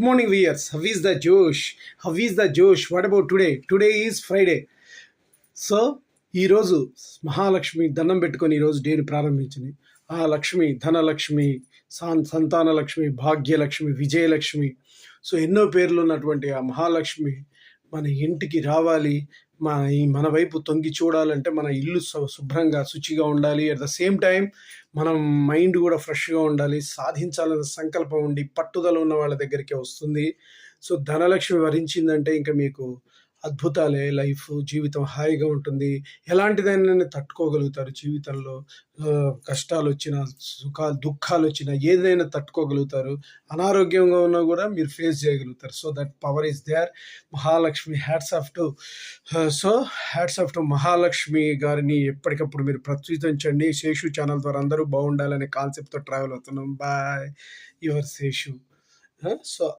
Good morning, viewers. How is the Josh? How is the Josh? What about today? Today is Friday. So ఈరోజు మహాలక్ష్మి దండం పెట్టుకొని ఈరోజు డేని ప్రారంభించింది. ఆ లక్ష్మి, ధనలక్ష్మి, సంతానలక్ష్మి, భాగ్యలక్ష్మి, విజయలక్ష్మి, సో ఎన్నో పేర్లు ఉన్నటువంటి ఆ మహాలక్ష్మి మన ఇంటికి రావాలి. మన వైపు తొంగి చూడాలంటే మన ఇల్లు శుభ్రంగా శుచిగా ఉండాలి. అట్ ద సేమ్ టైం మనం మైండ్ కూడా ఫ్రెష్గా ఉండాలి. సాధించాలన్న సంకల్పం ఉండి పట్టుదల ఉన్న వాళ్ళ దగ్గరికి వస్తుంది. సో ధనలక్ష్మి వరించిందంటే ఇంకా మీకు అద్భుతాలే. లైఫ్ జీవితం హాయిగా ఉంటుంది. ఎలాంటిదైనా తట్టుకోగలుగుతారు జీవితంలో. కష్టాలు వచ్చినా, దుఃఖాలు వచ్చినా ఏదైనా తట్టుకోగలుగుతారు. అనారోగ్యంగా ఉన్నా కూడా మీరు ఫేస్ చేయగలుగుతారు. So that power is there. Mahalakshmi hats off to Mahalakshmi గారిని ఎప్పటికప్పుడు మీరు ప్రచురించండి. శేషు ఛానల్ ద్వారా అందరూ బాగుండాలనే కాన్సెప్ట్తో ట్రావెల్ అవుతున్నాం. Bye, your Seshu. సో